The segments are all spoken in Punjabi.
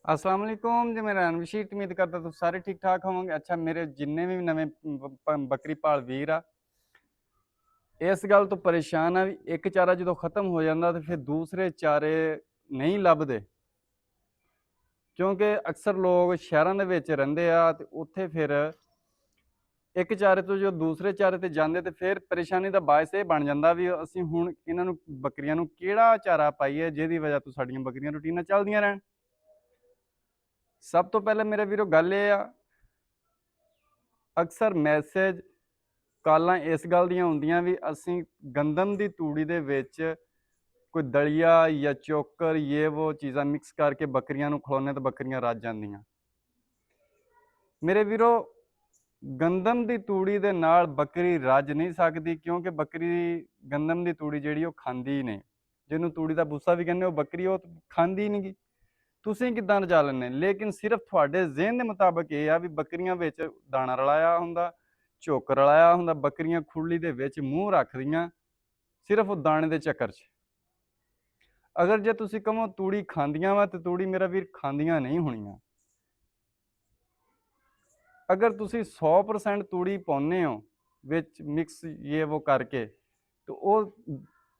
अस्सलाम वालेकुम जी। मेरा नाम रशीद, उम्मीद करदा तुस सारे ठीक ठाक होवोगे। अच्छा, मेरे जिन्ने भी नਵੇਂ बकरी पाल ਵੀਰ ਆ ਇਸ ਗੱਲ ਤੋਂ ਪਰੇਸ਼ਾਨ ਆ ਵੀ ਇੱਕ ਚਾਰਾ ਜਦੋਂ ਖਤਮ ਹੋ ਜਾਂਦਾ ਤੇ ਫਿਰ ਦੂਸਰੇ ਚਾਰੇ ਨਹੀਂ ਲੱਭਦੇ, ਕਿਉਂਕਿ ਅਕਸਰ ਲੋਕ ਸ਼ਹਿਰਾਂ ਦੇ ਵਿੱਚ ਰਹਿੰਦੇ ਆ ਤੇ ਉੱਥੇ ਫਿਰ ਇੱਕ ਚਾਰੇ ਤੋਂ ਜੋ ਦੂਸਰੇ ਚਾਰੇ ਤੇ ਜਾਂਦੇ ਤੇ ਫਿਰ ਪਰੇਸ਼ਾਨੀ ਦਾ ਬਾਇਸ ਇਹ ਬਣ ਜਾਂਦਾ ਵੀ ਅਸੀਂ ਹੁਣ ਇਹਨਾਂ ਨੂੰ ਬੱਕਰੀਆਂ ਨੂੰ ਕਿਹੜਾ ਚਾਰਾ ਪਾਈਏ ਜਿਹਦੀ ਵਜ੍ਹਾ ਤੋਂ ਸਾਡੀਆਂ ਬੱਕਰੀਆਂ ਰੁਟੀਨਾਂ ਚੱਲਦੀਆਂ ਰਹਿਣ। ਸਭ ਤੋਂ ਪਹਿਲਾਂ ਮੇਰੇ ਵੀਰੋ ਗੱਲ ਇਹ ਆ, ਅਕਸਰ ਮੈਸੇਜ ਕਾਲਾਂ ਇਸ ਗੱਲ ਦੀਆਂ ਹੁੰਦੀਆਂ ਵੀ ਅਸੀਂ ਗੰਦਮ ਦੀ ਤੂੜੀ ਦੇ ਵਿੱਚ ਕੋਈ ਦਲੀਆ ਜਾਂ ਚੋਕਰ ਇਹ ਉਹ ਚੀਜ਼ਾਂ ਮਿਕਸ ਕਰਕੇ ਬੱਕਰੀਆਂ ਨੂੰ ਖਿਲਾਉਂਦੇ ਤਾਂ ਬੱਕਰੀਆਂ ਰੱਜ ਜਾਂਦੀਆਂ। ਮੇਰੇ ਵੀਰੋ, ਗੰਦਮ ਦੀ ਤੂੜੀ ਦੇ ਨਾਲ ਬੱਕਰੀ ਰੱਜ ਨਹੀਂ ਸਕਦੀ, ਕਿਉਂਕਿ ਬੱਕਰੀ ਗੰਦਮ ਦੀ ਤੂੜੀ ਜਿਹੜੀ ਉਹ ਖਾਂਦੀ ਨਹੀਂ, ਜਿਹਨੂੰ ਤੂੜੀ ਦਾ ਭੁੱਸਾ ਵੀ ਕਹਿੰਦੇ ਉਹ ਬੱਕਰੀ ਉਹ ਖਾਂਦੀ ਨਹੀਂ ਗੀ। ਤੁਸੀਂ ਕਿੱਦਾਂ ਰਜਾ ਲੈਂਦੇ? ਲੇਕਿਨ ਸਿਰਫ ਤੁਹਾਡੇ ਜ਼ਿਹਨ ਦੇ ਮੁਤਾਬਕ ਇਹ ਆ ਵੀ ਬੱਕਰੀਆਂ ਵਿੱਚ ਦਾਣਾ ਰਲਾਇਆ ਹੁੰਦਾ, ਝੋਕ ਰਲਾਇਆ ਹੁੰਦਾ, ਬੱਕਰੀਆਂ ਖੁਰਲੀ ਦੇ ਵਿੱਚ ਮੂੰਹ ਰੱਖਦੀਆਂ ਸਿਰਫ ਉਹ ਦਾਣੇ ਦੇ ਚੱਕਰ 'ਚ। ਅਗਰ ਜੇ ਤੁਸੀਂ ਕਹੋ ਤੂੜੀ ਖਾਂਦੀਆਂ ਵਾ ਤੇ ਤੂੜੀ ਮੇਰਾ ਵੀਰ ਖਾਂਦੀਆਂ ਨਹੀਂ ਹੋਣੀਆਂ। ਅਗਰ ਤੁਸੀਂ 100% ਤੂੜੀ ਪਾਉਂਦੇ ਹੋ ਵਿੱਚ ਮਿਕਸ ਇਹ ਉਹ ਕਰਕੇ, ਤੇ ਉਹ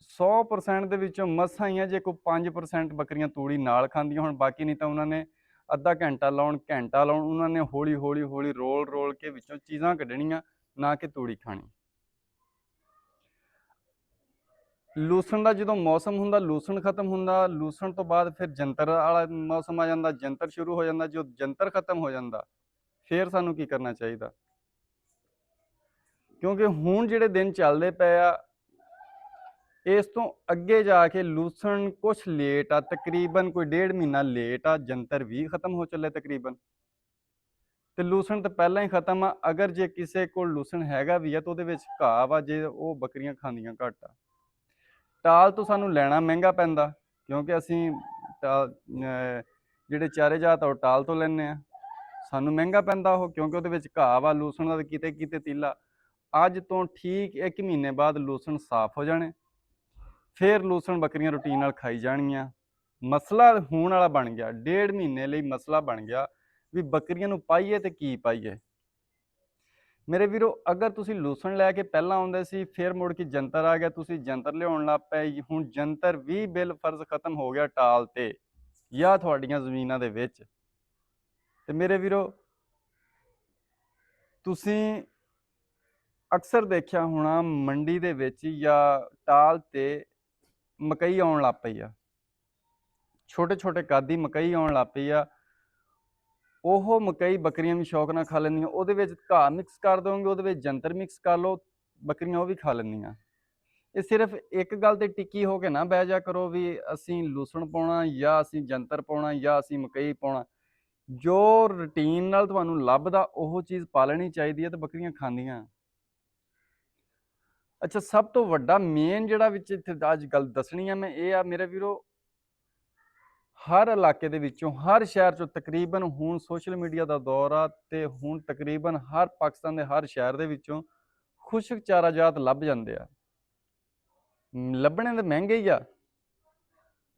100% ਦੇ ਵਿੱਚੋਂ ਮਸਾਂ ਹੀ ਆ ਜੇ ਕੋਈ 5% ਬੱਕਰੀਆਂ ਤੂੜੀ ਨਾਲ ਖਾਂਦੀਆਂ ਹੋਣ, ਬਾਕੀ ਨਹੀਂ ਤਾਂ ਉਹਨਾਂ ਨੇ ਅੱਧਾ ਘੰਟਾ ਲਾਉਣ, ਘੰਟਾ ਲਾਉਣ, ਉਹਨਾਂ ਨੇ ਹੌਲੀ ਹੌਲੀ ਹੌਲੀ ਰੋਲ ਰੋਲ ਕੇ ਵਿੱਚੋਂ ਚੀਜ਼ਾਂ ਕੱਢਣੀਆਂ, ਨਾ ਕਿ ਤੂੜੀ ਖਾਣੀ। ਲੂਸਣ ਦਾ ਜਦੋਂ ਮੌਸਮ ਹੁੰਦਾ, ਲੂਸਣ ਖਤਮ ਹੁੰਦਾ, ਲੂਸਣ ਤੋਂ ਬਾਅਦ ਫਿਰ ਜੰਤਰ ਵਾਲਾ ਮੌਸਮ ਆ ਜਾਂਦਾ, ਜੰਤਰ ਸ਼ੁਰੂ ਹੋ ਜਾਂਦਾ। ਜੋ ਜੰਤਰ ਖਤਮ ਹੋ ਜਾਂਦਾ ਫਿਰ ਸਾਨੂੰ ਕੀ ਕਰਨਾ ਚਾਹੀਦਾ? ਕਿਉਂਕਿ ਹੁਣ ਜਿਹੜੇ ਦਿਨ ਚੱਲਦੇ ਪਏ ਆ, ਇਸ ਤੋਂ ਅੱਗੇ ਜਾ ਕੇ ਲੂਸਣ ਕੁਛ ਲੇਟ ਆ, ਤਕਰੀਬਨ ਕੋਈ 1.5 ਮਹੀਨਾ ਲੇਟ ਆ। ਜੰਤਰ ਵੀ ਖਤਮ ਹੋ ਚੱਲੇ ਤਕਰੀਬਨ, ਤੇ ਲੂਸਣ ਤਾਂ ਪਹਿਲਾਂ ਹੀ ਖਤਮ ਆ। ਅਗਰ ਜੇ ਕਿਸੇ ਕੋਲ ਲੂਸਣ ਹੈਗਾ ਵੀ ਆ ਤਾਂ ਉਹਦੇ ਵਿੱਚ ਘਾਹ ਵਾ, ਜੇ ਉਹ ਬੱਕਰੀਆਂ ਖਾਂਦੀਆਂ ਘੱਟ ਆ। ਟਾਲ ਤੋਂ ਸਾਨੂੰ ਲੈਣਾ ਮਹਿੰਗਾ ਪੈਂਦਾ, ਕਿਉਂਕਿ ਅਸੀਂ ਜਿਹੜੇ ਚਾਰੇ ਜਾਤ ਆ ਉਹ ਟਾਲ ਤੋਂ ਲੈਂਦੇ ਆ। ਸਾਨੂੰ ਮਹਿੰਗਾ ਪੈਂਦਾ ਉਹ, ਕਿਉਂਕਿ ਉਹਦੇ ਵਿੱਚ ਘਾਹ ਵਾ, ਲੂਸਣ ਦਾ ਕਿਤੇ ਕਿਤੇ ਤੀਲਾ। ਅੱਜ ਤੋਂ ਠੀਕ 1 ਮਹੀਨੇ ਬਾਅਦ ਲੂਸਣ ਸਾਫ਼ ਹੋ ਜਾਣੇ, ਫਿਰ ਲੂਸਣ ਬੱਕਰੀਆਂ ਰੂਟੀਨ ਨਾਲ ਖਾਈ ਜਾਣਗੀਆਂ। ਮਸਲਾ ਹੋਣ ਵਾਲਾ ਬਣ ਗਿਆ, 1.5 ਮਹੀਨੇ ਲਈ ਮਸਲਾ ਬਣ ਗਿਆ ਵੀ ਬੱਕਰੀਆਂ ਨੂੰ ਪਾਈਏ ਤੇ ਕੀ ਪਾਈਏ। ਮੇਰੇ ਵੀਰੋ, ਅਗਰ ਤੁਸੀਂ ਲੂਸਣ ਲੈ ਕੇ ਪਹਿਲਾਂ ਆਉਂਦੇ ਸੀ, ਫਿਰ ਮੁੜ ਕੇ ਜੰਤਰ ਆ ਗਿਆ, ਤੁਸੀਂ ਜੰਤਰ ਲਿਆਉਣ ਲੱਗ ਪਏ। ਹੁਣ ਜੰਤਰ ਵੀ ਬਿਲ ਫਰਜ਼ ਖਤਮ ਹੋ ਗਿਆ ਟਾਲ ਤੇ ਜਾਂ ਤੁਹਾਡੀਆਂ ਜ਼ਮੀਨਾਂ ਦੇ ਵਿੱਚ। ਤੇ ਮੇਰੇ ਵੀਰੋ, ਤੁਸੀਂ ਅਕਸਰ ਦੇਖਿਆ ਹੋਣਾ ਮੰਡੀ ਦੇ ਵਿੱਚ ਜਾਂ ਟਾਲ ਤੇ ਮਕਈ ਆਉਣ ਲੱਗ ਪਈ ਆ, ਛੋਟੇ ਛੋਟੇ ਕੱਦ ਦੀ ਮਕਈ ਆਉਣ ਲੱਗ ਪਈ ਆ। ਉਹ ਮਕਈ ਬੱਕਰੀਆਂ ਵੀ ਸ਼ੌਕ ਨਾਲ ਖਾ ਲੈਂਦੀਆਂ। ਉਹਦੇ ਵਿੱਚ ਘਾਹ ਮਿਕਸ ਕਰ ਦੋਗੇ, ਉਹਦੇ ਵਿੱਚ ਜੰਤਰ ਮਿਕਸ ਕਰ ਲਓ, ਬੱਕਰੀਆਂ ਉਹ ਵੀ ਖਾ ਲੈਂਦੀਆਂ। ਇਹ ਸਿਰਫ ਇੱਕ ਗੱਲ ਤੇ ਟਿੱਕੀ ਹੋ ਕੇ ਨਾ ਬਹਿ ਜਾ ਕਰੋ ਵੀ ਅਸੀਂ ਲੂਸਣ ਪਾਉਣਾ ਜਾਂ ਅਸੀਂ ਜੰਤਰ ਪਾਉਣਾ ਜਾਂ ਅਸੀਂ ਮਕਈ ਪਾਉਣਾ। ਜੋ ਰੂਟੀਨ ਨਾਲ ਤੁਹਾਨੂੰ ਲੱਭਦਾ ਉਹ ਚੀਜ਼ ਪਾ ਲੈਣੀ ਚਾਹੀਦੀ ਹੈ ਤੇ ਬੱਕਰੀਆਂ ਖਾਂਦੀਆਂ। ਅੱਛਾ, ਸਭ ਤੋਂ ਵੱਡਾ ਮੇਨ ਜਿਹੜਾ ਵਿੱਚ ਇੱਥੇ ਅੱਜ ਗੱਲ ਦੱਸਣੀ ਆ ਮੈਂ, ਇਹ ਆ ਮੇਰੇ ਵੀਰੋ, ਹਰ ਇਲਾਕੇ ਦੇ ਵਿੱਚੋਂ, ਹਰ ਸ਼ਹਿਰ ਚੋਂ ਤਕਰੀਬਨ, ਹੁਣ ਸੋਸ਼ਲ ਮੀਡੀਆ ਦਾ ਦੌਰ ਆ ਤੇ ਹੁਣ ਤਕਰੀਬਨ ਹਰ ਪਾਕਿਸਤਾਨ ਦੇ ਹਰ ਸ਼ਹਿਰ ਦੇ ਵਿੱਚੋਂ ਖੁਸ਼ਕ ਚਾਰਾ ਜਾਤ ਲੱਭ ਜਾਂਦੇ ਆ। ਲੱਭਣੇ ਤਾਂ ਮਹਿੰਗੇ ਹੀ ਆ,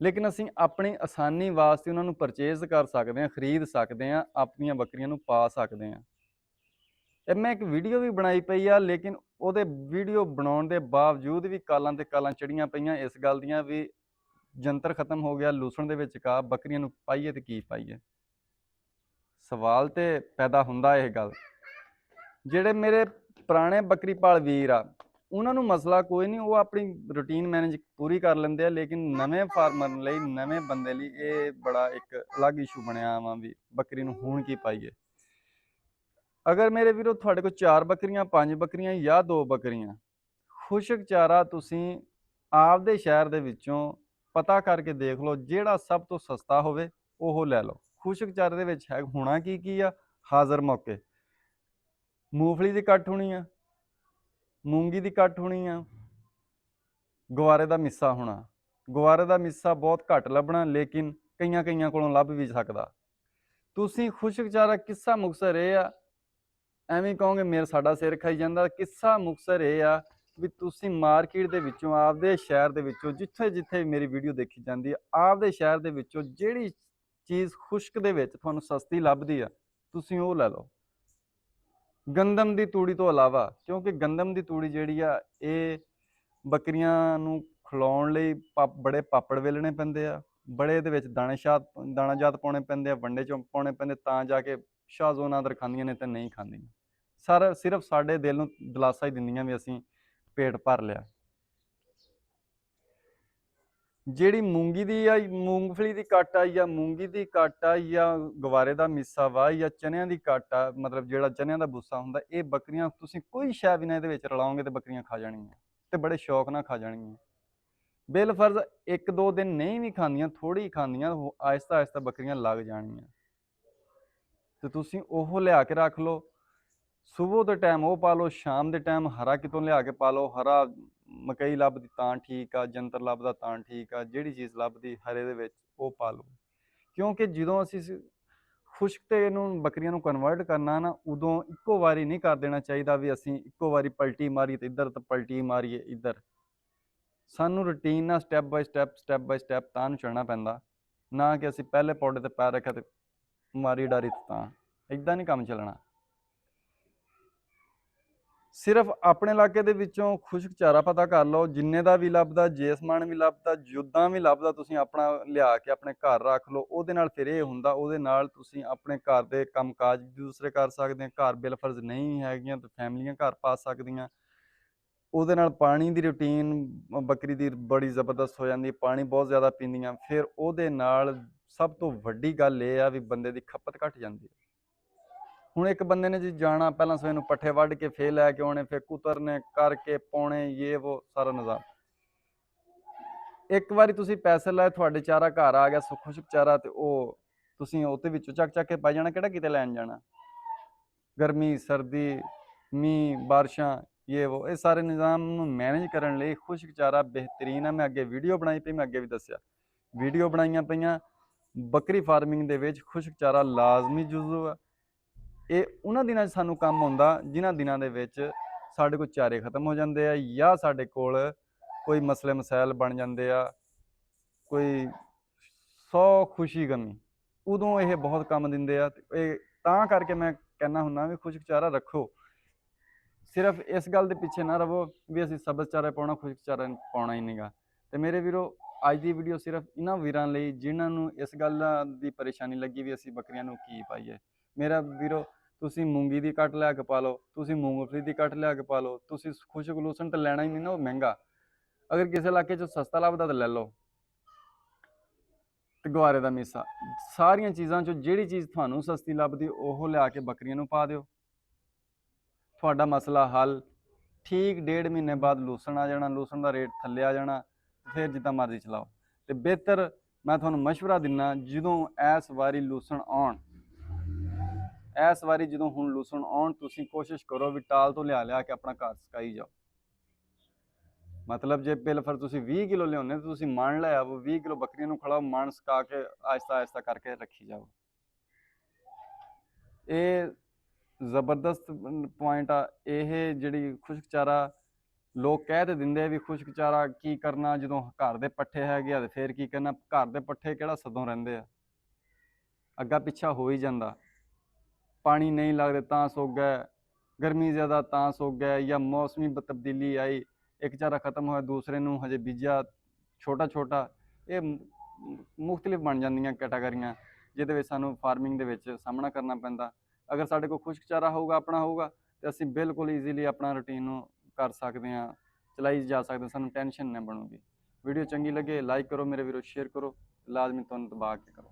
ਲੇਕਿਨ ਅਸੀਂ ਆਪਣੀ ਆਸਾਨੀ ਵਾਸਤੇ ਉਹਨਾਂ ਨੂੰ ਪਰਚੇਜ਼ ਕਰ ਸਕਦੇ ਹਾਂ, ਖਰੀਦ ਸਕਦੇ ਹਾਂ, ਆਪਣੀਆਂ ਬੱਕਰੀਆਂ ਨੂੰ ਪਾ ਸਕਦੇ ਹਾਂ। ਤੇ ਮੈਂ ਇੱਕ ਵੀਡੀਓ ਵੀ ਬਣਾਈ ਪਈ ਆ, ਲੇਕਿਨ ਉਹਦੇ ਵੀਡੀਓ ਬਣਾਉਣ ਦੇ ਬਾਵਜੂਦ ਵੀ ਕਾਲਾਂ ਤੇ ਕਾਲਾਂ ਚੜੀਆਂ ਪਈਆਂ ਇਸ ਗੱਲ ਦੀਆਂ ਵੀ ਜੰਤਰ ਖਤਮ ਹੋ ਗਿਆ, ਲੂਸਣ ਦੇ ਵਿੱਚ ਘਾਹ, ਬੱਕਰੀਆਂ ਨੂੰ ਪਾਈਏ ਤੇ ਕੀ ਪਾਈਏ। ਸਵਾਲ ਤੇ ਪੈਦਾ ਹੁੰਦਾ ਇਹ ਗੱਲ। ਜਿਹੜੇ ਮੇਰੇ ਪੁਰਾਣੇ ਬੱਕਰੀ ਪਾਲ ਵੀਰ ਆ, ਉਹਨਾਂ ਨੂੰ ਮਸਲਾ ਕੋਈ ਨਹੀਂ, ਉਹ ਆਪਣੀ ਰੂਟੀਨ ਮੈਨੇਜ ਪੂਰੀ ਕਰ ਲੈਂਦੇ ਆ। ਲੇਕਿਨ ਨਵੇਂ ਫਾਰਮਰ ਲਈ, ਨਵੇਂ ਬੰਦੇ ਲਈ ਇਹ ਬੜਾ ਇੱਕ ਅਲੱਗ ਇਸ਼ੂ ਬਣਿਆ ਵਾ ਵੀ ਬੱਕਰੀ ਨੂੰ ਹੁਣ ਕੀ ਪਾਈਏ। ਅਗਰ ਮੇਰੇ ਵੀਰੋ ਤੁਹਾਡੇ ਕੋਲ 4 ਬੱਕਰੀਆਂ, 5 ਬੱਕਰੀਆਂ ਜਾਂ 2 ਬੱਕਰੀਆਂ, ਖੁਸ਼ਕ ਚਾਰਾ ਤੁਸੀਂ ਆਪਦੇ ਸ਼ਹਿਰ ਦੇ ਵਿੱਚੋਂ ਪਤਾ ਕਰਕੇ ਦੇਖ ਲਓ, ਜਿਹੜਾ ਸਭ ਤੋਂ ਸਸਤਾ ਹੋਵੇ ਉਹ ਲੈ ਲਓ। ਖੁਸ਼ਕ ਚਾਰੇ ਦੇ ਵਿੱਚ ਹੈ ਹੋਣਾ ਕੀ ਆ, ਹਾਜ਼ਰ ਮੌਕੇ ਮੂੰਗਫਲੀ ਦੀ ਕੱਟ ਹੋਣੀ ਆ, ਮੂੰਗੀ ਦੀ ਕੱਟ ਹੋਣੀ ਆ, ਗਵਾਰੇ ਦਾ ਮਿੱਸਾ ਹੋਣਾ। ਗਵਾਰੇ ਦਾ ਮਿੱਸਾ ਬਹੁਤ ਘੱਟ ਲੱਭਣਾ, ਲੇਕਿਨ ਕਈਆਂ ਕਈਆਂ ਕੋਲੋਂ ਲੱਭ ਵੀ ਸਕਦਾ। ਤੁਸੀਂ ਖੁਸ਼ਕ ਚਾਰਾ ਕਿੱਸਾ ਮੁਕਤਸਰ ਇਹ ਆ, ਐਵੇਂ ਕਹੋਗੇ ਮੇਰਾ ਸਾਡਾ ਸਿਰ ਖਾਈ ਜਾਂਦਾ। ਕਿੱਸਾ ਮੁਕਤਸਰ ਇਹ ਆ ਵੀ ਤੁਸੀਂ ਮਾਰਕੀਟ ਦੇ ਵਿੱਚੋਂ, ਆਪਦੇ ਸ਼ਹਿਰ ਦੇ ਵਿੱਚੋਂ, ਜਿੱਥੇ ਜਿੱਥੇ ਮੇਰੀ ਵੀਡੀਓ ਦੇਖੀ ਜਾਂਦੀ ਹੈ, ਆਪਦੇ ਸ਼ਹਿਰ ਦੇ ਵਿੱਚੋਂ ਜਿਹੜੀ ਚੀਜ਼ ਖੁਸ਼ਕ ਦੇ ਵਿੱਚ ਤੁਹਾਨੂੰ ਸਸਤੀ ਲੱਭਦੀ ਆ, ਤੁਸੀਂ ਉਹ ਲੈ ਲਓ। ਗੰਦਮ ਦੀ ਤੂੜੀ ਤੋਂ ਇਲਾਵਾ, ਕਿਉਂਕਿ ਗੰਦਮ ਦੀ ਤੂੜੀ ਜਿਹੜੀ ਆ ਇਹ ਬੱਕਰੀਆਂ ਨੂੰ ਖਿਲਾਉਣ ਲਈ ਬੜੇ ਪਾਪੜ ਵੇਲਣੇ ਪੈਂਦੇ ਆ, ਬੜੇ ਇਹਦੇ ਵਿੱਚ ਦਾਣਾਜਾਤ ਪਾਉਣੇ ਪੈਂਦੇ ਆ, ਵੰਡੇ ਚੋਂ ਪਾਉਣੇ ਪੈਂਦੇ, ਤਾਂ ਜਾ ਕੇ ਸ਼ਾਜ਼ੋ ਨਾਦਰ ਖਾਂਦੀਆਂ ਨੇ ਤੇ ਨਹੀਂ ਖਾਂਦੀਆਂ। ਸਿਰਫ ਸਾਡੇ ਦਿਲ ਨੂੰ ਦਿਲਾਸਾ ਹੀ ਦਿੰਦੀਆਂ ਵੀ ਅਸੀਂ ਪੇਟ ਭਰ ਲਿਆ। ਜਿਹੜੀ ਮੂੰਗੀ ਦੀ ਆ, ਮੂੰਗਫਲੀ ਦੀ ਕੱਟ ਆ, ਜਾਂ ਮੂੰਗੀ ਦੀ ਕੱਟ ਆ, ਜਾਂ ਗਵਾਰੇ ਦਾ ਮਿੱਸਾ ਵਾ, ਜਾਂ ਚਨਿਆਂ ਦੀ ਕੱਟ ਆ, ਮਤਲਬ ਜਿਹੜਾ ਚਨਿਆਂ ਦਾ ਬੁੱਸਾ ਹੁੰਦਾ, ਇਹ ਬੱਕਰੀਆਂ ਤੁਸੀਂ ਕੋਈ ਸ਼ੈ ਵੀ ਨਾ ਇਹਦੇ ਵਿੱਚ ਰਲਾਓਗੇ ਤੇ ਬੱਕਰੀਆਂ ਖਾ ਜਾਣਗੀਆਂ, ਤੇ ਬੜੇ ਸ਼ੌਕ ਨਾਲ ਖਾ ਜਾਣਗੀਆਂ। ਬਿਲ ਫਰਜ਼ 1-2 ਦਿਨ ਨਹੀਂ ਵੀ ਖਾਂਦੀਆਂ, ਥੋੜੀ ਖਾਂਦੀਆਂ, ਆਹਿਸਤਾ ਆਹਿਸਤਾ ਬੱਕਰੀਆਂ ਲੱਗ ਜਾਣਗੀਆਂ। ਤੇ ਤੁਸੀਂ ਉਹ ਲਿਆ ਕੇ ਰੱਖ ਲਓ। ਸੁਬਹ ਦੇ ਟਾਈਮ ਉਹ ਪਾ ਲਓ, ਸ਼ਾਮ ਦੇ ਟਾਈਮ ਹਰਾ ਕਿਤੋਂ ਲਿਆ ਕੇ ਪਾ ਲਓ। ਹਰਾ ਮਕਈ ਲੱਭਦੀ ਤਾਂ ਠੀਕ ਆ, ਜੰਤਰ ਲੱਭਦਾ ਤਾਂ ਠੀਕ ਆ, ਜਿਹੜੀ ਚੀਜ਼ ਲੱਭਦੀ ਹਰੇ ਦੇ ਵਿੱਚ ਉਹ ਪਾ ਲਓ। ਕਿਉਂਕਿ ਜਦੋਂ ਅਸੀਂ ਖੁਸ਼ਕ ਤੇ ਇਹਨੂੰ ਬੱਕਰੀਆਂ ਨੂੰ ਕਨਵਰਟ ਕਰਨਾ ਨਾ, ਉਦੋਂ ਇੱਕੋ ਵਾਰੀ ਨਹੀਂ ਕਰ ਦੇਣਾ ਚਾਹੀਦਾ ਵੀ ਅਸੀਂ ਇੱਕੋ ਵਾਰੀ ਪਲਟੀ ਮਾਰੀਏ ਤੇ ਇੱਧਰ, ਤਾਂ ਪਲਟੀ ਮਾਰੀਏ ਇੱਧਰ। ਸਾਨੂੰ ਰੂਟੀਨ ਨਾਲ ਸਟੈਪ ਬਾਈ ਸਟੈਪ ਤਾਂ ਨੂੰ ਚੱਲਣਾ ਪੈਂਦਾ, ਨਾ ਕਿ ਅਸੀਂ ਪਹਿਲੇ ਪੌੜੇ ਤੇ ਪੈਰ ਰੱਖਿਆ ਤੇ ਮਾਰੀ ਡਾਰੀ ਤਾਂ। ਇੱਦਾਂ ਨਹੀਂ ਕੰਮ ਚੱਲਣਾ। ਸਿਰਫ ਆਪਣੇ ਇਲਾਕੇ ਦੇ ਵਿੱਚੋਂ ਖੁਸ਼ਕ ਚਾਰਾ ਪਤਾ ਕਰ ਲਓ, ਜਿੰਨੇ ਦਾ ਵੀ ਲੱਭਦਾ, ਜੇ ਸਮਾਨ ਵੀ ਲੱਭਦਾ, ਜਿੱਦਾਂ ਵੀ ਲੱਭਦਾ, ਤੁਸੀਂ ਆਪਣਾ ਲਿਆ ਕੇ ਆਪਣੇ ਘਰ ਰੱਖ ਲਓ। ਉਹਦੇ ਨਾਲ ਫਿਰ ਇਹ ਹੁੰਦਾ, ਉਹਦੇ ਨਾਲ ਤੁਸੀਂ ਆਪਣੇ ਘਰ ਦੇ ਕੰਮਕਾਜ ਵੀ ਦੂਸਰੇ ਕਰ ਸਕਦੇ ਆ। ਘਰ ਬਿਲ ਫਰਜ਼ ਨਹੀਂ ਹੈਗੀਆਂ ਤਾਂ ਫੈਮਲੀਆਂ ਘਰ ਪਾ ਸਕਦੀਆਂ। ਉਹਦੇ ਨਾਲ ਪਾਣੀ ਦੀ ਰੂਟੀਨ ਬੱਕਰੀ ਦੀ ਬੜੀ ਜ਼ਬਰਦਸਤ ਹੋ ਜਾਂਦੀ, ਪਾਣੀ ਬਹੁਤ ਜ਼ਿਆਦਾ ਪੀਂਦੀਆਂ। ਫਿਰ ਉਹਦੇ ਨਾਲ ਸਭ ਤੋਂ ਵੱਡੀ ਗੱਲ ਇਹ ਆ ਵੀ ਬੰਦੇ ਦੀ ਖਪਤ ਘੱਟ ਜਾਂਦੀ ਹੈ। ਹੁਣ ਇੱਕ ਬੰਦੇ ਨੇ ਜੀ ਜਾਣਾ, ਪਹਿਲਾਂ ਸਵੇਰ ਨੂੰ ਪੱਠੇ ਵੱਢ ਕੇ ਫੇਰ ਲੈ ਕੇ ਆਉਣੇ, ਫਿਰ ਕੁਤਰਨੇ, ਕਰਕੇ ਪਾਉਣੇ, ਇਹ ਉਹ ਸਾਰਾ ਨਿਜ਼ਾਮ। ਇੱਕ ਵਾਰੀ ਤੁਸੀਂ ਪੈਸੇ ਲਾਏ, ਤੁਹਾਡੇ ਚਾਰਾ ਘਰ ਆ ਗਿਆ ਖੁਸ਼ਕ ਚਾਰਾ, ਤੇ ਉਹ ਤੁਸੀਂ ਉਹਦੇ ਵਿੱਚੋਂ ਚੱਕ ਕੇ ਪਾਈ ਜਾਣਾ, ਕਿਹੜਾ ਕਿਤੇ ਲੈਣ ਜਾਣਾ। ਗਰਮੀ, ਸਰਦੀ, ਮੀਂਹ, ਬਾਰਿਸ਼ਾਂ, ਇਹ ਸਾਰੇ ਨਿਜ਼ਾਮ ਨੂੰ ਮੈਨੇਜ ਕਰਨ ਲਈ ਖੁਸ਼ਕ ਚਾਰਾ ਬਿਹਤਰੀਨ ਹੈ। ਮੈਂ ਅੱਗੇ ਵੀਡੀਓ ਬਣਾਈ ਪਈ, ਮੈਂ ਅੱਗੇ ਵੀ ਦੱਸਿਆ, ਵੀਡੀਓ ਬਣਾਈਆਂ ਪਈਆਂ। ਬੱਕਰੀ ਫਾਰਮਿੰਗ ਦੇ ਵਿੱਚ ਖੁਸ਼ਕ ਚਾਰਾ ਲਾਜ਼ਮੀ ਜੁਜ਼ੂ ਆ। ਇਹ ਉਹਨਾਂ ਦਿਨਾਂ 'ਚ ਸਾਨੂੰ ਕੰਮ ਆਉਂਦਾ ਜਿਨ੍ਹਾਂ ਦਿਨਾਂ ਦੇ ਵਿੱਚ ਸਾਡੇ ਕੋਲ ਚਾਰੇ ਖਤਮ ਹੋ ਜਾਂਦੇ ਆ, ਜਾਂ ਸਾਡੇ ਕੋਲ ਕੋਈ ਮਸਲੇ ਮਸਾਇਲ ਬਣ ਜਾਂਦੇ ਆ, ਕੋਈ 100 ਖੁਸ਼ੀ ਗਮੀ, ਉਦੋਂ ਇਹ ਬਹੁਤ ਕੰਮ ਦਿੰਦੇ ਆ। ਇਹ ਤਾਂ ਕਰਕੇ ਮੈਂ ਕਹਿੰਦਾ ਹੁੰਦਾ ਵੀ ਖੁਸ਼ਕ ਚਾਰਾ ਰੱਖੋ। ਸਿਰਫ ਇਸ ਗੱਲ ਦੇ ਪਿੱਛੇ ਨਾ ਰਹੋ ਵੀ ਅਸੀਂ ਸਬਜ਼ ਚਾਰਾ ਪਾਉਣਾ, ਖੁਸ਼ਕ ਚਾਰਾ ਪਾਉਣਾ ਹੀ ਨਹੀਂਗਾ। ਤੇ ਮੇਰੇ ਵੀਰੋ, ਅੱਜ ਦੀ ਵੀਡੀਓ ਸਿਰਫ ਇਹਨਾਂ ਵੀਰਾਂ ਲਈ ਜਿਨ੍ਹਾਂ ਨੂੰ ਇਸ ਗੱਲ ਦੀ ਪਰੇਸ਼ਾਨੀ ਲੱਗੀ ਵੀ ਅਸੀਂ ਬੱਕਰੀਆਂ ਨੂੰ ਕੀ ਪਾਈਏ। ਮੇਰਾ ਵੀਰੋ, ਤੁਸੀਂ ਮੂੰਗੀ ਦੀ ਕੱਟ ਲਿਆ ਕੇ ਪਾ ਲਓ, ਤੁਸੀਂ ਮੂੰਗਫਲੀ ਦੀ ਕੱਟ ਲਿਆ ਕੇ ਪਾ ਲਓ, ਤੁਸੀਂ ਖੁਸ਼ਕ ਲੂਸਣ ਤਾਂ ਲੈਣਾ ਹੀ ਨਹੀਂ ਨਾ, ਉਹ ਮਹਿੰਗਾ। ਅਗਰ ਕਿਸੇ ਇਲਾਕੇ 'ਚ ਸਸਤਾ ਲੱਭਦਾ ਤਾਂ ਲੈ ਲਓ। ਤੇ ਗੁਆਰੇ ਦਾ ਮੀਸਾ, ਸਾਰੀਆਂ ਚੀਜ਼ਾਂ 'ਚੋਂ ਜਿਹੜੀ ਚੀਜ਼ ਤੁਹਾਨੂੰ ਸਸਤੀ ਲੱਭਦੀ ਉਹ ਲਿਆ ਕੇ ਬੱਕਰੀਆਂ ਨੂੰ ਪਾ ਦਿਓ, ਤੁਹਾਡਾ ਮਸਲਾ ਹੱਲ। ਠੀਕ 1.5 ਮਹੀਨੇ ਬਾਅਦ ਲੂਸਣ ਆ ਜਾਣਾ, ਲੂਸਣ ਦਾ ਰੇਟ ਥੱਲੇ ਆ ਜਾਣਾ, ਫਿਰ ਜਿੱਦਾਂ ਮਰਜ਼ੀ ਚਲਾਓ। ਤੇ ਬਿਹਤਰ ਮੈਂ ਤੁਹਾਨੂੰ ਮਸ਼ਵਰਾ ਦਿੰਦਾ, ਜਦੋਂ ਇਸ ਵਾਰੀ ਲੂਸਣ ਆਉਣ, ਇਸ ਵਾਰੀ ਜਦੋਂ ਹੁਣ ਲੂਸਣ ਆਉਣ, ਤੁਸੀਂ ਕੋਸ਼ਿਸ਼ ਕਰੋ ਵੀ ਟਾਲ ਤੋਂ ਲਿਆ ਕੇ ਆਪਣਾ ਘਰ ਸਕਾਈ ਜਾਓ। ਮਤਲਬ ਜੇ ਬਿਲ ਫਿਰ ਤੁਸੀਂ 20 ਕਿਲੋ ਲਿਆਉਂਦੇ ਤਾਂ ਤੁਸੀਂ ਮਣ ਲੈ ਆਵੋ, 20 ਕਿਲੋ ਬੱਕਰੀਆਂ ਨੂੰ ਖਿਲਾਓ, ਮਣ ਸਕਾ ਕੇ ਆਹਿਸਤਾ ਆਹਿਸਤਾ ਕਰਕੇ ਰੱਖੀ ਜਾਓ। ਇਹ ਜ਼ਬਰਦਸਤ ਪੁਆਇੰਟ ਆ। ਇਹ ਜਿਹੜੀ ਖੁਸ਼ਕ ਚਾਰਾ, ਲੋਕ ਕਹਿ ਤੇ ਦਿੰਦੇ ਆ ਵੀ ਖੁਸ਼ਕ ਚਾਰਾ ਕੀ ਕਰਨਾ, ਜਦੋਂ ਘਰ ਦੇ ਪੱਠੇ ਹੈਗੇ ਆ ਤੇ ਫਿਰ ਕੀ ਕਰਨਾ। ਘਰ ਦੇ ਪੱਠੇ ਕਿਹੜਾ ਸਦੋਂ ਰਹਿੰਦੇ ਆ, ਅੱਗਾ ਪਿੱਛਾ ਹੋ ਹੀ ਜਾਂਦਾ। ਪਾਣੀ ਨਹੀਂ ਲੱਗਦੇ ਤਾਂ ਸੁੱਕ ਗਏ, ਗਰਮੀ ਜ਼ਿਆਦਾ ਤਾਂ ਸੁੱਕ ਗਏ, ਜਾਂ ਮੌਸਮੀ ਤਬਦੀਲੀ ਆਈ, ਇੱਕ ਚਾਰਾ ਖਤਮ ਹੋਇਆ, ਦੂਸਰੇ ਨੂੰ ਹਜੇ ਬੀਜਿਆ ਛੋਟਾ ਛੋਟਾ। ਇਹ ਮੁਖਤਲਿਫ ਬਣ ਜਾਂਦੀਆਂ ਕੈਟਾਗਰੀਆਂ, ਜਿਹਦੇ ਵਿੱਚ ਸਾਨੂੰ ਫਾਰਮਿੰਗ ਦੇ ਵਿੱਚ ਸਾਹਮਣਾ ਕਰਨਾ ਪੈਂਦਾ। ਅਗਰ ਸਾਡੇ ਕੋਲ ਖੁਸ਼ਕ ਚਾਰਾ ਹੋਊਗਾ, ਆਪਣਾ ਹੋਊਗਾ, ਤੇ ਅਸੀਂ ਬਿਲਕੁਲ ਈਜ਼ੀਲੀ ਆਪਣਾ ਰੂਟੀਨ ਨੂੰ ਕਰ ਸਕਦੇ ਹਾਂ, ਚਲਾਈ ਜਾ ਸਕਦੇ, ਸਾਨੂੰ ਟੈਨਸ਼ਨ ਨਾ ਬਣੂਗੀ। ਵੀਡੀਓ ਚੰਗੀ ਲੱਗੇ ਲਾਈਕ ਕਰੋ ਮੇਰੇ ਵੀਰੋ, ਸ਼ੇਅਰ ਕਰੋ, ਲਾਜ਼ਮੀ ਤੁਹਾਨੂੰ ਦਬਾ ਕੇ ਕਰੋ।